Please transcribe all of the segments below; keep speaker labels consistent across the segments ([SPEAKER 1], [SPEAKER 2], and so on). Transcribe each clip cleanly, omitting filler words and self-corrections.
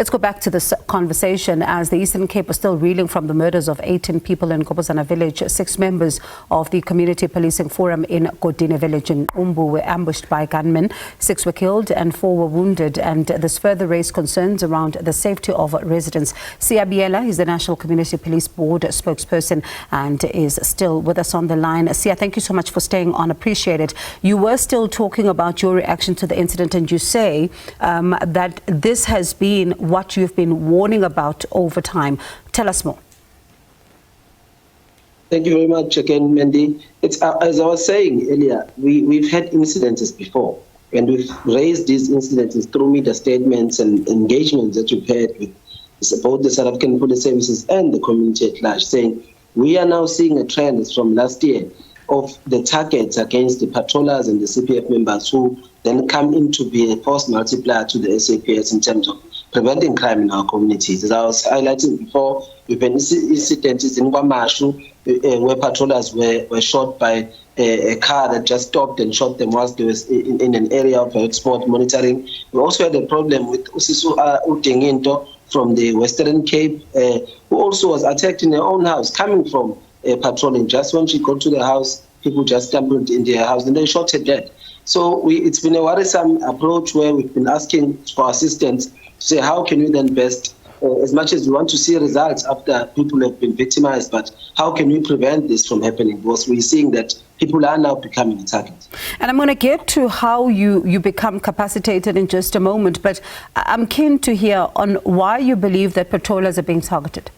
[SPEAKER 1] Let's go back to this conversation as the Eastern Cape was still reeling from the murders of 18 people in Ngobozana village. 6 members of the Community Policing Forum in Godini village in Qumbu were ambushed by gunmen. 6 were killed and 4 were wounded, and this further raised concerns around the safety of residents. Biyela is the National Community Police Board Spokesperson and is still with us on the line. Sia, thank you so much for staying on. Appreciate it. You were still talking about your reaction to the incident, and you say that this has been what you've been warning about over time. Tell us more.
[SPEAKER 2] Thank you very much again, Mandy. It's as I was saying earlier, we've had incidences before, and we've raised these incidences through media statements and engagements that we've had with both the South African Police Services and the community at large, saying we are now seeing a trend from last year of the targets against the patrollers and the CPF members who then come in to be a force multiplier to the SAPS in terms of preventing crime in our communities. As I was highlighting before, we've had incidents in Kwamashu where patrollers were shot by a car that just stopped and shot them whilst they was in an area of export monitoring. We also had a problem with Usisu Udenginto from the Western Cape, who also was attacked in her own house, coming from patrolling. Just when she got to the house, people just stumbled in their house and they shot her dead. So it's been a worrisome approach where we've been asking for assistance to say how can we then best, as much as we want to see results after people have been victimized, but how can we prevent this from happening? Because we're seeing that people are now becoming a target.
[SPEAKER 1] And I'm going to get to how you become capacitated in just a moment, but I'm keen to hear on why you believe that patrollers are being targeted.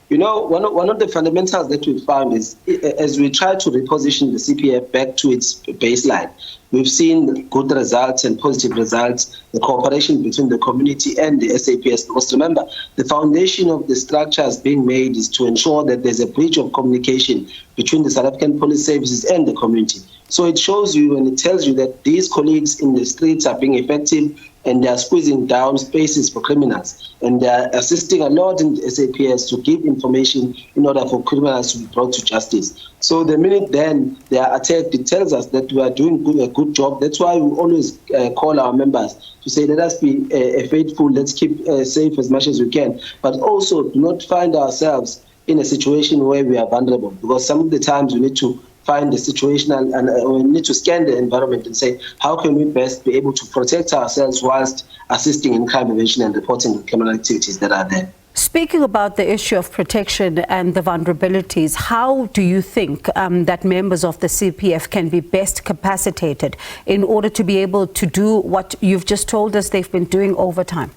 [SPEAKER 2] You know, one of the fundamentals that we found is, as we try to reposition the CPF back to its baseline, we've seen good results and positive results, the cooperation between the community and the SAPS. Because remember, the foundation of the structures being made is to ensure that there's a bridge of communication between the South African Police Services and the community. So it shows you and it tells you that these colleagues in the streets are being effective, and they are squeezing down spaces for criminals, and they are assisting a lot in the SAPS to give information in order for criminals to be brought to justice. So the minute then they are attacked, it tells us that we are doing a good job. That's why we always call our members to say, let us be faithful, let's keep safe as much as we can, but also do not find ourselves in a situation where we are vulnerable, because some of the times we need to find the situation and we need to scan the environment and say, how can we best be able to protect ourselves whilst assisting in crime prevention and reporting the criminal activities that are there.
[SPEAKER 1] Speaking about the issue of protection and the vulnerabilities, how do you think that members of the CPF can be best capacitated in order to be able to do what you've just told us they've been doing over time?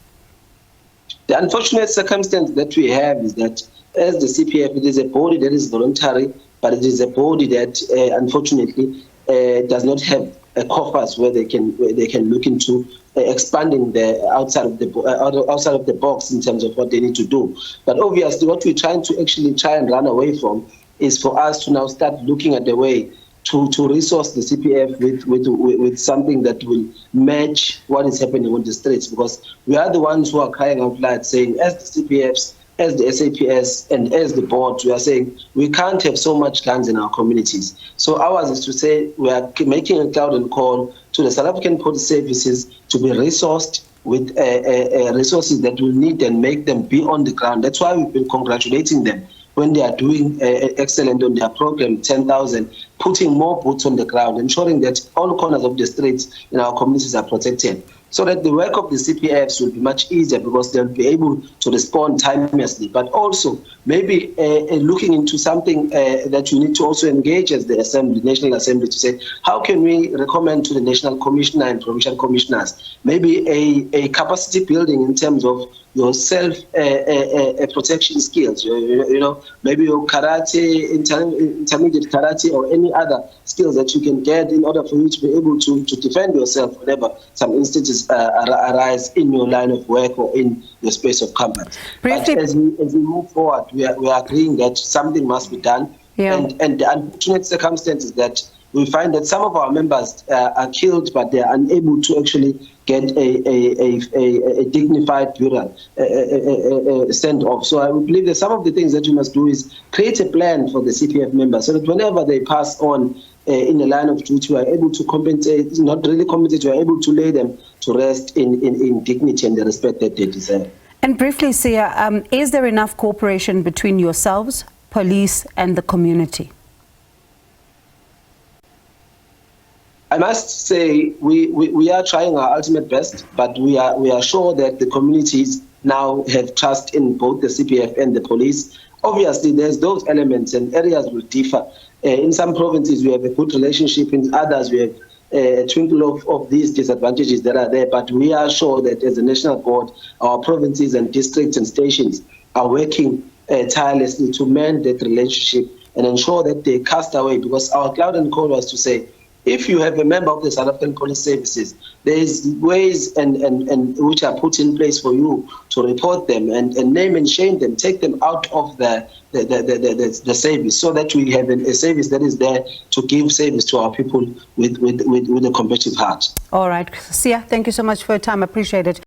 [SPEAKER 2] The unfortunate circumstance that we have is that as the CPF, it is a body that is voluntary, but it is a body that unfortunately does not have a coffers where they can look into expanding the outside of the box in terms of what they need to do. But obviously, what we're trying to actually try and run away from is for us to now start looking at the way to resource the CPF with something that will match what is happening on the streets, because we are the ones who are crying out loud saying, as the CPFs, as the SAPS and as the board, we are saying we can't have so much guns in our communities. So ours is to say we are making a loud and call to the South African Police Services to be resourced with resources that we need and make them be on the ground. That's why we've been congratulating them when they are doing excellent on their program, 10,000, putting more boots on the ground, ensuring that all corners of the streets in our communities are protected, so that the work of the CPFs will be much easier because they'll be able to respond timelessly. But also maybe looking into something that you need to also engage as the Assembly, National Assembly, to say, how can we recommend to the National Commissioner and Provincial Commissioners maybe a capacity building in terms of your self-protection skills, you know, maybe your karate, intermediate karate, or any other skills that you can get in order for you to be able to defend yourself whenever some instances arise in your line of work or in your space of combat. But as we move forward, we are agreeing that something must be done. Yeah. And the unfortunate circumstance is that we find that some of our members are killed, but they are unable to actually get a dignified burial sent off. So I would believe that some of the things that we must do is create a plan for the CPF members so that whenever they pass on, in the line of duty, we are able to compensate, not really compensate, we are able to lay them to rest in dignity and the respect that they deserve.
[SPEAKER 1] And briefly, Sia, is there enough cooperation between yourselves, police and the community?
[SPEAKER 2] I must say we are trying our ultimate best, but we are sure that the communities now have trust in both the CPF and the police. Obviously, there's those elements and areas will differ. In some provinces, we have a good relationship. In others, we have a twinkle of these disadvantages that are there. But we are sure that as a national board, our provinces and districts and stations are working tirelessly to mend that relationship and ensure that they cast away. Because our cloud and call was to say, if you have a member of the South African Police Services, there is ways and which are put in place for you to report them and name and shame them, take them out of the service, so that we have a service that is there to give service to our people with a competitive heart.
[SPEAKER 1] All right, Sia, thank you so much for your time. I appreciate it.